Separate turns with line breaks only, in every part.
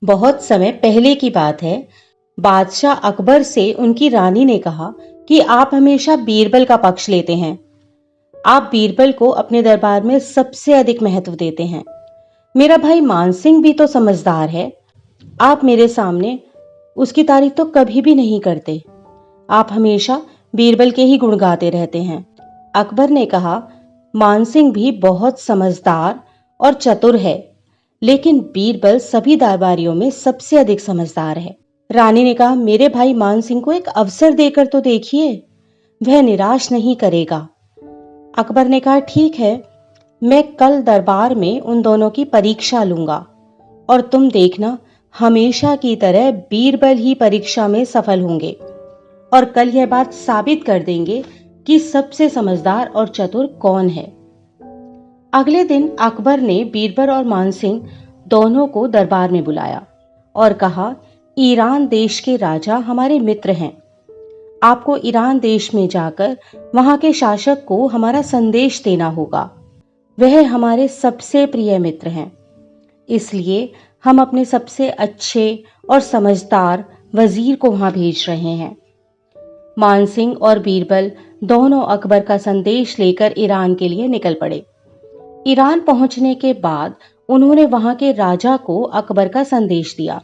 बहुत समय पहले की बात है। बादशाह अकबर से उनकी रानी ने कहा कि आप हमेशा बीरबल का पक्ष लेते हैं। आप बीरबल को अपने दरबार में सबसे अधिक महत्व देते हैं। मेरा भाई मानसिंह भी तो समझदार है। आप मेरे सामने उसकी तारीफ तो कभी भी नहीं करते। आप हमेशा बीरबल के ही गुण गाते रहते हैं। अकबर ने कहा, मानसिंह भी बहुत समझदार और चतुर है, लेकिन बीरबल सभी दरबारियों में सबसे अधिक समझदार है। रानी ने कहा, मेरे भाई मानसिंह को एक अवसर देकर तो देखिए, वह निराश नहीं करेगा। अकबर ने कहा, ठीक है, मैं कल दरबार में उन दोनों की परीक्षा लूंगा और तुम देखना, हमेशा की तरह बीरबल ही परीक्षा में सफल होंगे और कल यह बात साबित कर देंगे कि सबसे समझदार और चतुर कौन है। अगले दिन अकबर ने बीरबल और मानसिंह दोनों को दरबार में बुलाया और कहा, ईरान देश के राजा हमारे मित्र हैं। आपको ईरान देश में जाकर वहां के शासक को हमारा संदेश देना होगा। वह हमारे सबसे प्रिय मित्र हैं, इसलिए हम अपने सबसे अच्छे और समझदार वजीर को वहां भेज रहे हैं। मानसिंह और बीरबल दोनों अकबर का संदेश लेकर ईरान के लिए निकल पड़े। ईरान पहुंचने के बाद उन्होंने वहां के राजा को अकबर का संदेश दिया।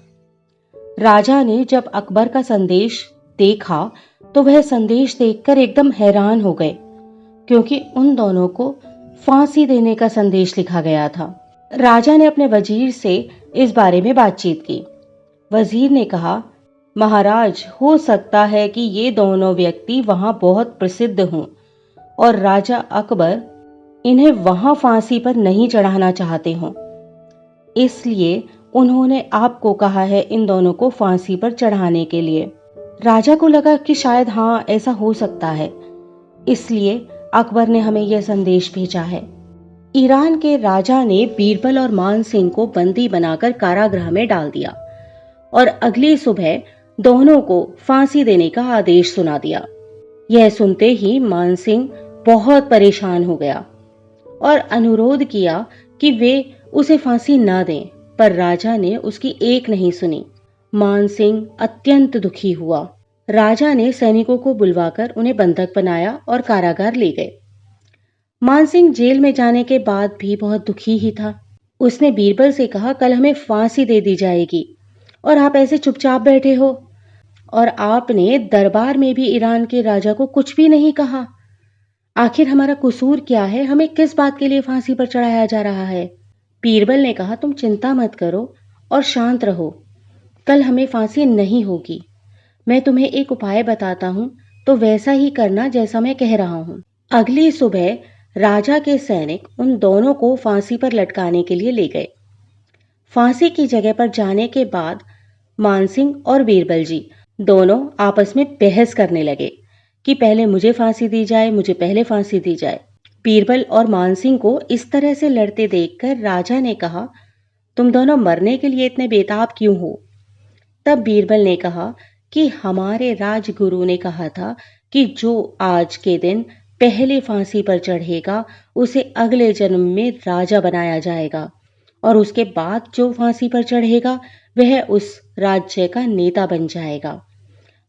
राजा ने जब अकबर का संदेश देखा तो वह संदेश देखकर एकदम हैरान हो गए, क्योंकि उन दोनों को फांसी देने का संदेश लिखा गया था। राजा ने अपने वजीर से इस बारे में बातचीत की। वजीर ने कहा, महाराज, हो सकता है कि ये दोनों व्यक्ति वहां बहुत प्रसिद्ध हों और राजा अकबर इन्हें वहां फांसी पर नहीं चढ़ाना चाहते हों, इसलिए उन्होंने आपको कहा है इन दोनों को फांसी पर चढ़ाने के लिए। राजा को लगा कि शायद हाँ, ऐसा हो सकता है, इसलिए अकबर ने हमें यह संदेश भेजा है। ईरान के राजा ने बीरबल और मानसिंह को बंदी बनाकर कारागृह में डाल दिया और अगली सुबह दोनों को फांसी देने का आदेश सुना दिया। यह सुनते ही मानसिंह बहुत परेशान हो गया और अनुरोध किया कि वे उसे फांसी न दें, पर राजा ने उसकी एक नहीं सुनी। मानसिंह अत्यंत दुखी हुआ। राजा ने सैनिकों को बुलवाकर उन्हें बंधक बनाया और कारागार ले गए। मानसिंह जेल में जाने के बाद भी बहुत दुखी ही था। उसने बीरबल से कहा, कल हमें फांसी दे दी जाएगी और आप ऐसे चुपचाप बैठे हो, और आपने दरबार में भी ईरान के राजा को कुछ भी नहीं कहा। आखिर हमारा कसूर क्या है? हमें किस बात के लिए फांसी पर चढ़ाया जा रहा है? बीरबल ने कहा, तुम चिंता मत करो और शांत रहो, कल हमें फांसी नहीं होगी। मैं तुम्हें एक उपाय बताता हूं, तो वैसा ही करना जैसा मैं कह रहा हूं। अगली सुबह राजा के सैनिक उन दोनों को फांसी पर लटकाने के लिए ले गए। फांसी की जगह पर जाने के बाद मानसिंह और बीरबल जी दोनों आपस में बहस करने लगे कि पहले मुझे फांसी दी जाए, मुझे पहले फांसी दी जाए। बीरबल और मानसिंह को इस तरह से लड़ते देखकर राजा ने कहा, तुम दोनों मरने के लिए इतने बेताब क्यों हो? तब बीरबल ने कहा कि हमारे राजगुरु ने कहा था कि जो आज के दिन पहले फांसी पर चढ़ेगा उसे अगले जन्म में राजा बनाया जाएगा, और उसके बाद जो फांसी पर चढ़ेगा वह उस राज्य का नेता बन जाएगा।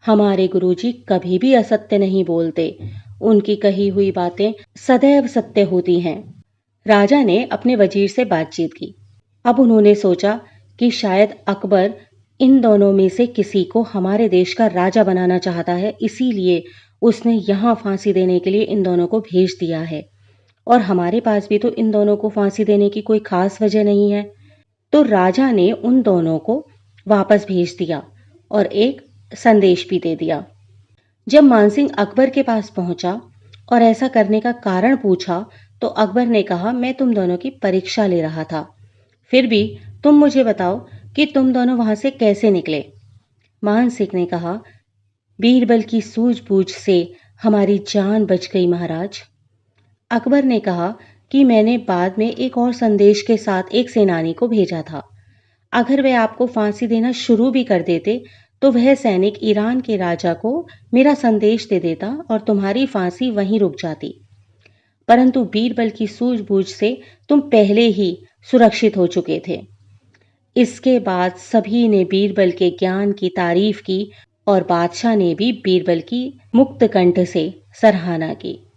हमारे गुरुजी कभी भी असत्य नहीं बोलते, उनकी कही हुई बातें सदैव सत्य होती हैं। राजा ने अपने वजीर से बातचीत की। अब उन्होंने सोचा कि शायद अकबर इन दोनों में से किसी को हमारे देश का राजा बनाना चाहता है, इसीलिए उसने यहाँ फांसी देने के लिए इन दोनों को भेज दिया है, और हमारे पास भी तो इन दोनों को फांसी देने की कोई खास वजह नहीं है। तो राजा ने उन दोनों को वापस भेज दिया और एक संदेश भी दे दिया। जब मानसिंह अकबर के पास पहुंचा और ऐसा करने का कारण पूछा, तो अकबर ने कहा, मैं तुम दोनों की परीक्षा ले रहा था, फिर भी तुम मुझे बताओ कि तुम दोनों वहां से कैसे निकले। मानसिंह ने कहा, बीरबल की सूझबूझ से हमारी जान बच गई महाराज। अकबर ने कहा कि मैंने बाद में एक और संदेश के साथ एक सेनानी को भेजा था। अगर वे आपको फांसी देना शुरू भी कर देते तो वह सैनिक ईरान के राजा को मेरा संदेश दे देता और तुम्हारी फांसी वहीं रुक जाती, परंतु बीरबल की सूझबूझ से तुम पहले ही सुरक्षित हो चुके थे। इसके बाद सभी ने बीरबल के ज्ञान की तारीफ की और बादशाह ने भी बीरबल की मुक्त कंठ से सराहना की।